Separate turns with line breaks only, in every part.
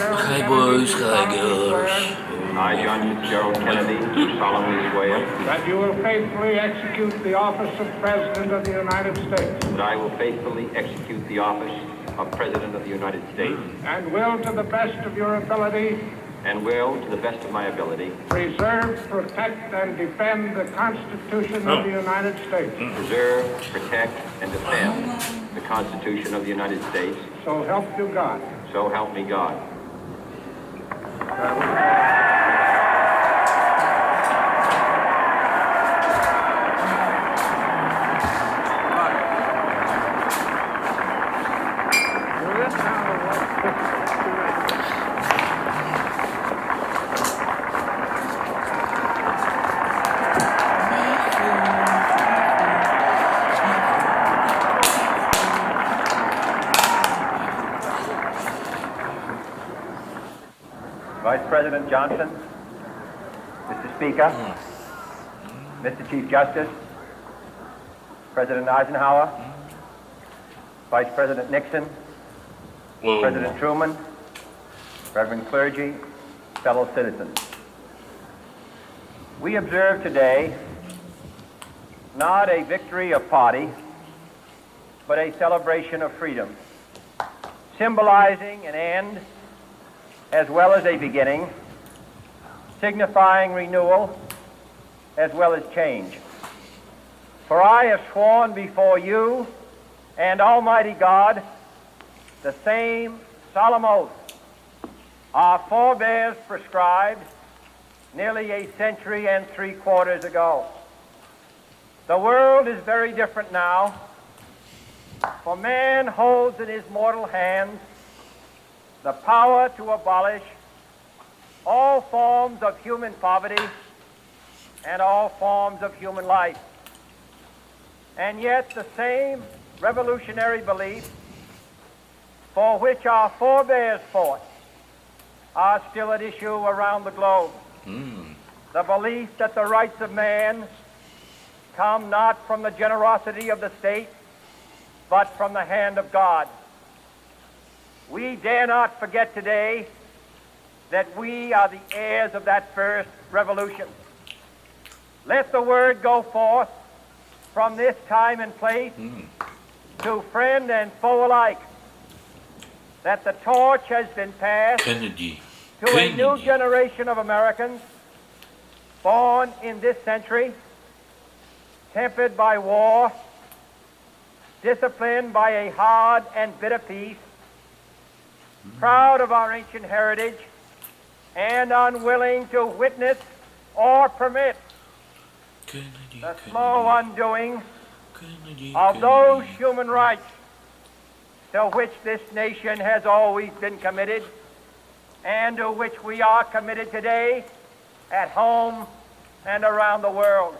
Hi boys, hi girls.
I, John Fitzgerald Kennedy, do solemnly swear
that you will faithfully execute the office of President of the United States.
that I will faithfully execute the office of President of the United States
And will, to the best of your ability,
and will, to the best of my ability,
preserve, protect, and defend the Constitution of the United States.
preserve, protect, and defend the Constitution of the United States.
So help you God.
So help me God. Vice President Johnson, Mr. Speaker, Mr. Chief Justice, President Eisenhower, Vice President Nixon, President Truman, Reverend clergy, fellow citizens. We observe today not a victory of party, but a celebration of freedom, symbolizing an end as well as a beginning, signifying renewal as well as change. For I have sworn before you and Almighty God the same solemn oath our forebears prescribed nearly a century and 3/4 ago. The world is very different now, for man holds in his mortal hands the power to abolish all forms of human poverty and all forms of human life. And yet the same revolutionary beliefs for which our forebears fought are still at issue around the globe. The belief that the rights of man come not from the generosity of the state, but from the hand of God. We dare not forget today that we are the heirs of that first revolution. Let the word go forth from this time and place to friend and foe alike that the torch has been passed
Kennedy.
to a new generation of Americans born in this century, tempered by war, disciplined by a hard and bitter peace, proud of our ancient heritage, and unwilling to witness or permit the slow undoing of those human rights to which this nation has always been committed and to which we are committed today at home and around the world.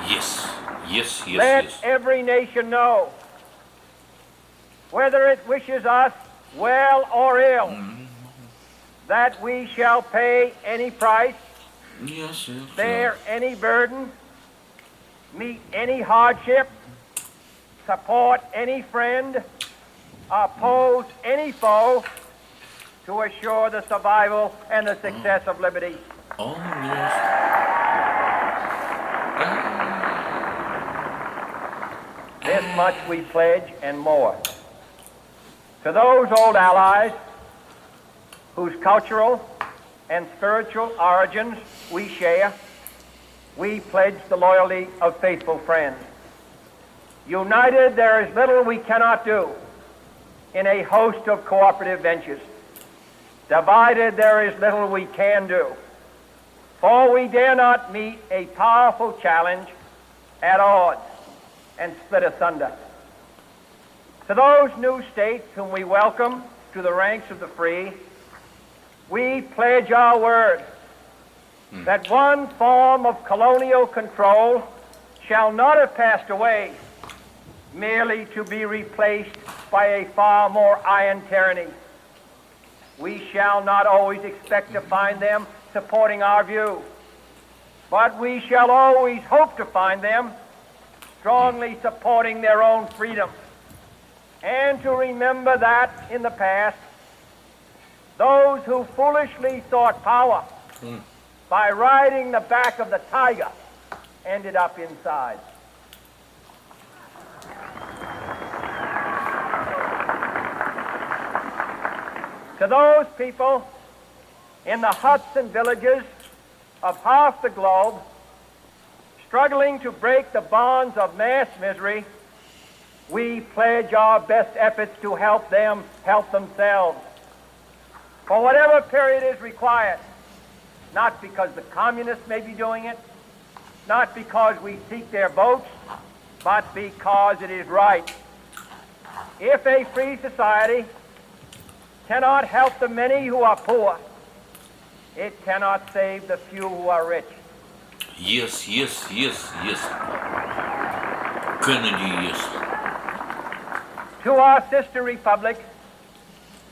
Yes.
Let every nation know, whether it wishes us well or ill, that we shall pay any price,
Yes.
bear any burden, meet any hardship, support any friend, oppose any foe, to assure the survival and the success of liberty.
Oh, yes.
This much we pledge and more. To those old allies whose cultural and spiritual origins we share, we pledge the loyalty of faithful friends. United, there is little we cannot do in a host of cooperative ventures. Divided, there is little we can do, for we dare not meet a powerful challenge at odds and split asunder. To those new states whom we welcome to the ranks of the free, we pledge our word that one form of colonial control shall not have passed away, merely to be replaced by a far more iron tyranny. We shall not always expect to find them supporting our view, but we shall always hope to find them
strongly supporting their own freedom, and to remember that in the past, those who foolishly sought power by riding the back of the tiger ended up inside. To those people in the huts and villages of half the globe struggling to break the bonds of mass misery, we pledge our best efforts to help them help themselves for whatever period is required, not because the communists may be doing it, not because we seek their votes, but because it is right. If a free society cannot help the many who are poor, it cannot save the few who are rich.
Yes, yes, yes, yes. Kennedy, yes.
To our sister republic,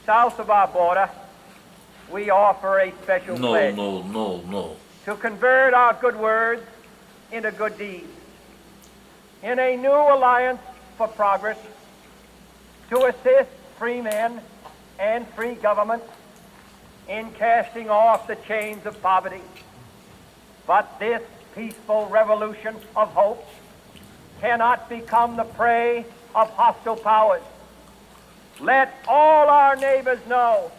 south of our border, we offer a special pledge
No.
to convert our good words into good deeds. In a new alliance for progress, to assist free men and free government in casting off the chains of poverty. But this peaceful revolution of hope cannot become the prey of hostile powers. Let all our neighbors know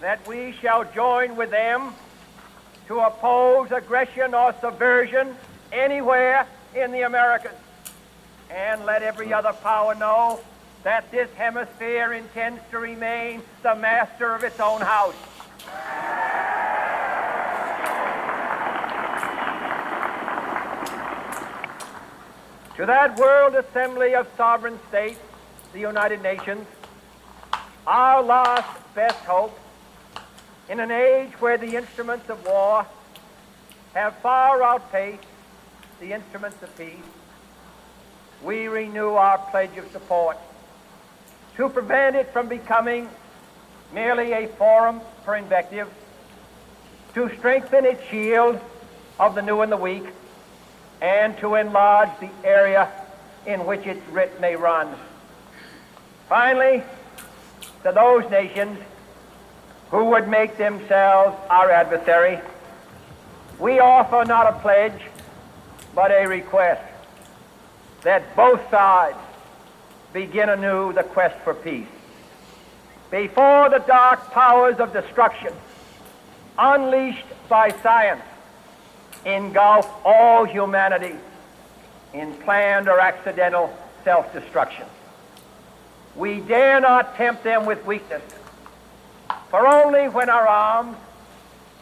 that we shall join with them to oppose aggression or subversion anywhere in the Americas. And let every other power know that this hemisphere intends to remain the master of its own house. To that World Assembly of Sovereign States, the United Nations, our last best hope, in an age where the instruments of war have far outpaced the instruments of peace, we renew our pledge of support to prevent it from becoming merely a forum for invective, to strengthen its shield of the new and the weak, and to enlarge the area in which its writ may run. Finally, to those nations who would make themselves our adversary, we offer not a pledge, but a request that both sides begin anew the quest for peace. Before the dark powers of destruction, unleashed by science, engulf all humanity in planned or accidental self-destruction, we dare not tempt them with weakness, for only when our arms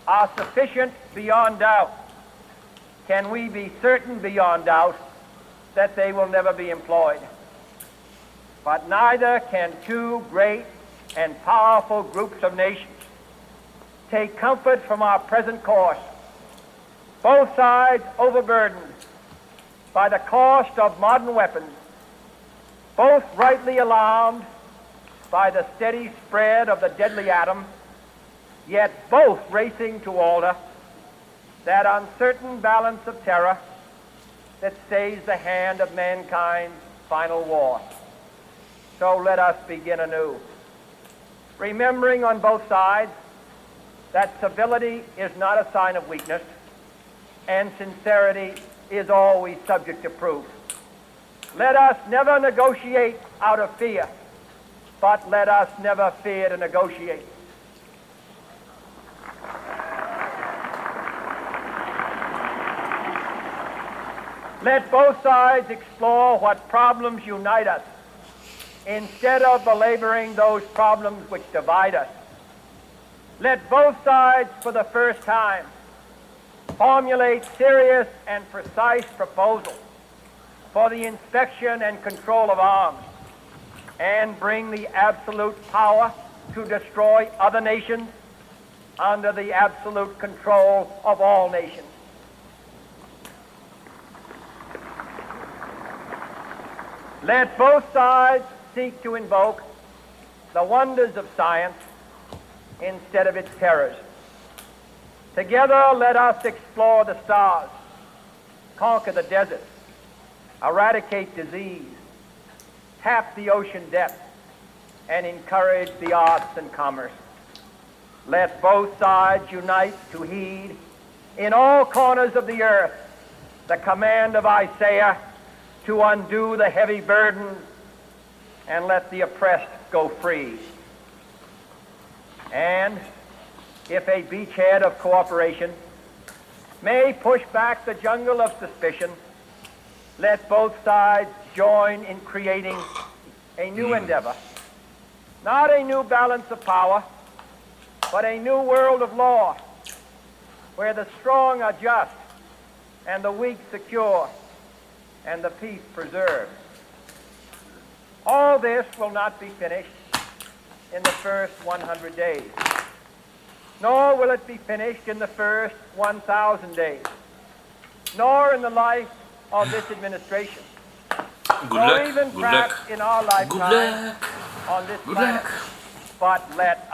are sufficient beyond doubt can we be certain beyond doubt that they will never be employed. But neither can two great and powerful groups of nations take comfort from our present course, both sides overburdened by the cost of modern weapons, both rightly alarmed by the steady spread of the deadly atom, yet both racing to alter that uncertain balance of terror that stays the hand of mankind's final war. So let us begin anew, remembering on both sides that civility is not a sign of weakness, and sincerity is always subject to proof. Let us never negotiate out of fear, but let us never fear to negotiate. Let both sides explore what problems unite us, instead of belaboring those problems which divide us. Let both sides, for the first time, formulate serious and precise proposals for the inspection and control of arms, and bring the absolute power to destroy other nations under the absolute control of all nations. Let both sides seek to invoke the wonders of science instead of its terrors. Together, let us explore the stars, conquer the deserts, eradicate disease, tap the ocean depths, and encourage the arts and commerce. Let both sides unite to heed in all corners of the earth the command of Isaiah to undo the heavy burdens and let the oppressed go free. And if a beachhead of cooperation may push back the jungle of suspicion, let both sides join in creating a new endeavor, not a new balance of power, but a new world of law, where the strong are just and the weak secure and the peace preserved. All this will not be finished in the first 100 days, nor will it be finished in the first 1,000 days, nor in the life of this administration, nor even perhaps in our lifetime on this planet. But let